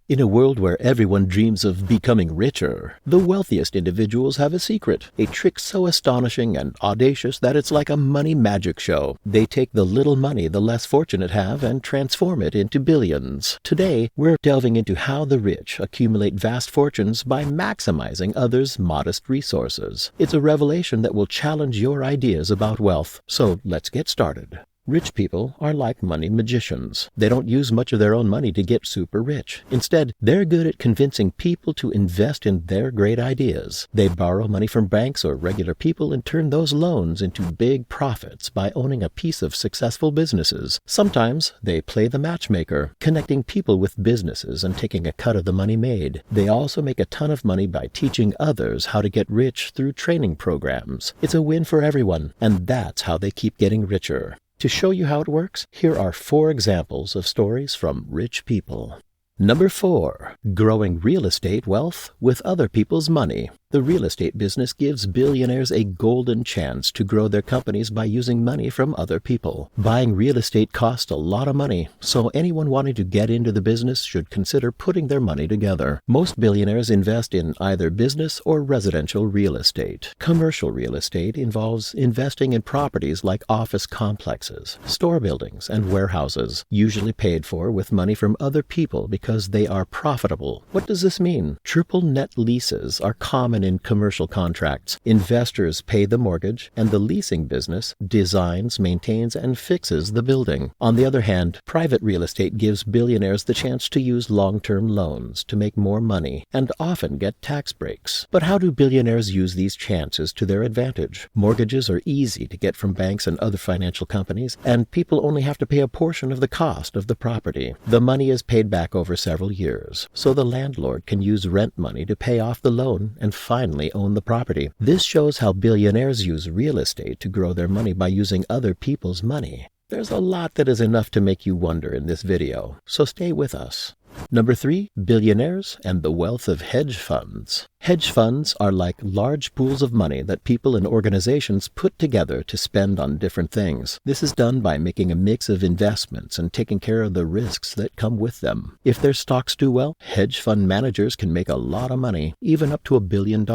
In a world where everyone dreams of becoming richer, the wealthiest individuals have a secret, a trick so astonishing and audacious that it's like a money magic show. They take the little money the less fortunate have and transform it into billions. Today, we're delving into how the rich accumulate vast fortunes by maximizing others' modest resources. It's a revelation that will challenge your ideas about wealth. So let's get started. Rich people are like money magicians. They don't use much of their own money to get super rich. Instead, they're good at convincing people to invest in their great ideas. They borrow money from banks or regular people and turn those loans into big profits by owning a piece of successful businesses. Sometimes they play the matchmaker, connecting people with businesses and taking a cut of the money made. They also make a ton of money by teaching others how to get rich through training programs. It's a win for everyone, and that's how they keep getting richer. To show you how it works, here are 4 examples of stories from rich people. Number 4. Growing real estate wealth with other people's money. The real estate business gives billionaires a golden chance to grow their companies by using money from other people. Buying real estate costs a lot of money, so anyone wanting to get into the business should consider putting their money together. Most billionaires invest in either business or residential real estate. Commercial real estate involves investing in properties like office complexes, store buildings, and warehouses, usually paid for with money from other people because they are profitable. What does this mean? Triple net leases are common in commercial contracts. Investors pay the mortgage, and the leasing business designs, maintains, and fixes the building. On the other hand, private real estate gives billionaires the chance to use long-term loans to make more money and often get tax breaks. But how do billionaires use these chances to their advantage? Mortgages are easy to get from banks and other financial companies, and people only have to pay a portion of the cost of the property. The money is paid back over several years, so the landlord can use rent money to pay off the loan and finally own the property. This shows how billionaires use real estate to grow their money by using other people's money. There's a lot that is enough to make you wonder in this video, so stay with us. Number 3. Billionaires and the wealth of hedge funds. Hedge funds are like large pools of money that people and organizations put together to spend on different things. This is done by making a mix of investments and taking care of the risks that come with them. If their stocks do well, hedge fund managers can make a lot of money, even up to $1 billion.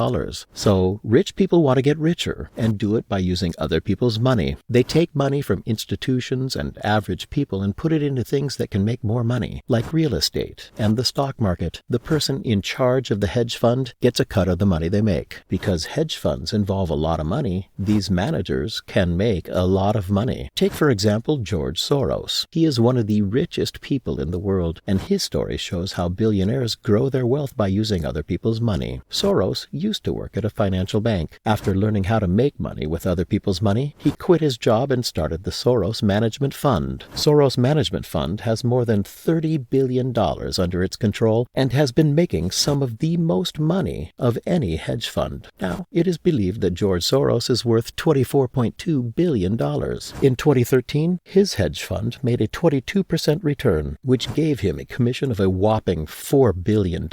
So, rich people want to get richer and do it by using other people's money. They take money from institutions and average people and put it into things that can make more money, like real estate and the stock market. The person in charge of the hedge fund gets a cut of the money they make. Because hedge funds involve a lot of money, these managers can make a lot of money. Take, for example, George Soros. He is one of the richest people in the world, and his story shows how billionaires grow their wealth by using other people's money. Soros used to work at a financial bank. After learning how to make money with other people's money, he quit his job and started the Soros Management Fund. Soros Management Fund has more than $30 billion under its control and has been making some of the most money of any hedge fund. Now, it is believed that George Soros is worth $24.2 billion. In 2013, his hedge fund made a 22% return, which gave him a commission of a whopping $4 billion.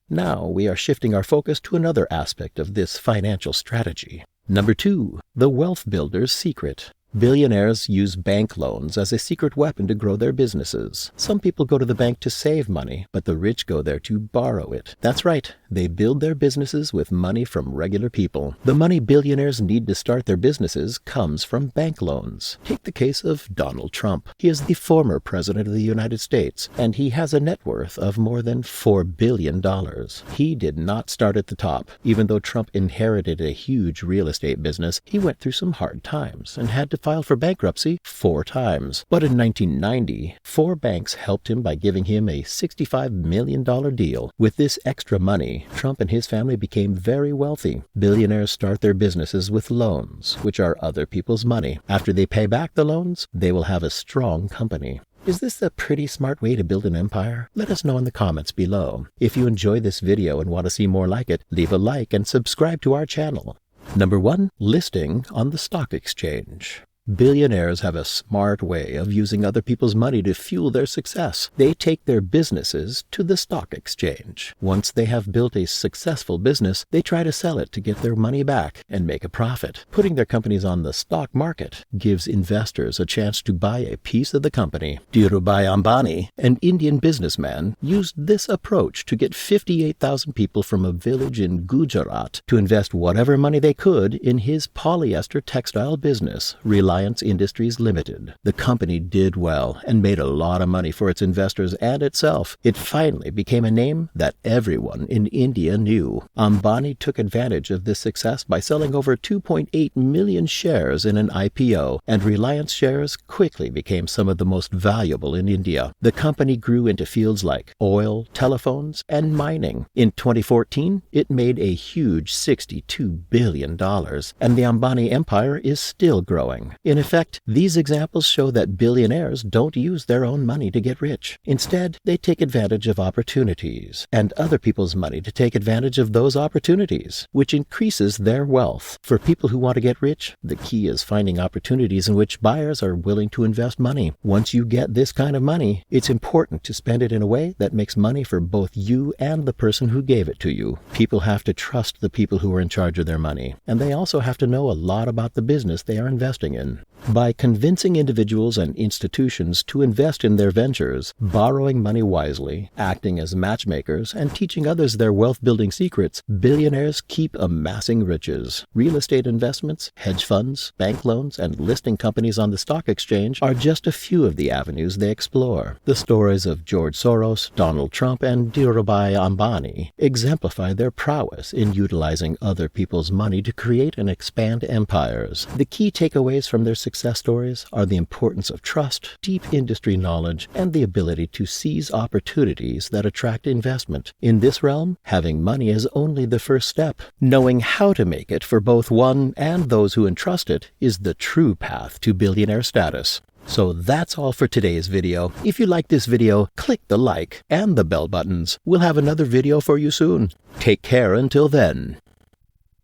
Now, we are shifting our focus to another aspect of this financial strategy. Number 2. The wealth builder's secret. Billionaires use bank loans as a secret weapon to grow their businesses. Some people go to the bank to save money, but the rich go there to borrow it. That's right, they build their businesses with money from regular people. The money billionaires need to start their businesses comes from bank loans. Take the case of Donald Trump. He is the former president of the United States, and he has a net worth of more than $4 billion. He did not start at the top. Even though Trump inherited a huge real estate business, he went through some hard times and had to file for bankruptcy 4 times. But in 1990, 4 banks helped him by giving him a $65 million deal. With this extra money, Trump and his family became very wealthy. Billionaires start their businesses with loans, which are other people's money. After they pay back the loans, they will have a strong company. Is this a pretty smart way to build an empire? Let us know in the comments below. If you enjoyed this video and want to see more like it, leave a like and subscribe to our channel. Number 1. Listing on the stock exchange. Billionaires have a smart way of using other people's money to fuel their success. They take their businesses to the stock exchange. Once they have built a successful business, they try to sell it to get their money back and make a profit. Putting their companies on the stock market gives investors a chance to buy a piece of the company. Dhirubhai Ambani, an Indian businessman, used this approach to get 58,000 people from a village in Gujarat to invest whatever money they could in his polyester textile business, Reliance Industries Limited. The company did well and made a lot of money for its investors and itself. It finally became a name that everyone in India knew. Ambani took advantage of this success by selling over 2.8 million shares in an IPO, and Reliance shares quickly became some of the most valuable in India. The company grew into fields like oil, telephones, and mining. In 2014, it made a huge $62 billion, and the Ambani empire is still growing. In effect, these examples show that billionaires don't use their own money to get rich. Instead, they take advantage of opportunities and other people's money to take advantage of those opportunities, which increases their wealth. For people who want to get rich, the key is finding opportunities in which buyers are willing to invest money. Once you get this kind of money, it's important to spend it in a way that makes money for both you and the person who gave it to you. People have to trust the people who are in charge of their money, and they also have to know a lot about the business they are investing in. By convincing individuals and institutions to invest in their ventures, borrowing money wisely, acting as matchmakers, and teaching others their wealth-building secrets, billionaires keep amassing riches. Real estate investments, hedge funds, bank loans, and listing companies on the stock exchange are just a few of the avenues they explore. The stories of George Soros, Donald Trump, and Dhirubhai Ambani exemplify their prowess in utilizing other people's money to create and expand empires. The key takeaways from their success stories are the importance of trust, deep industry knowledge, and the ability to seize opportunities that attract investment. In this realm, having money is only the first step. Knowing how to make it for both one and those who entrust it is the true path to billionaire status. So that's all for today's video. If you like this video, click the like and the bell buttons. We'll have another video for you soon. Take care until then.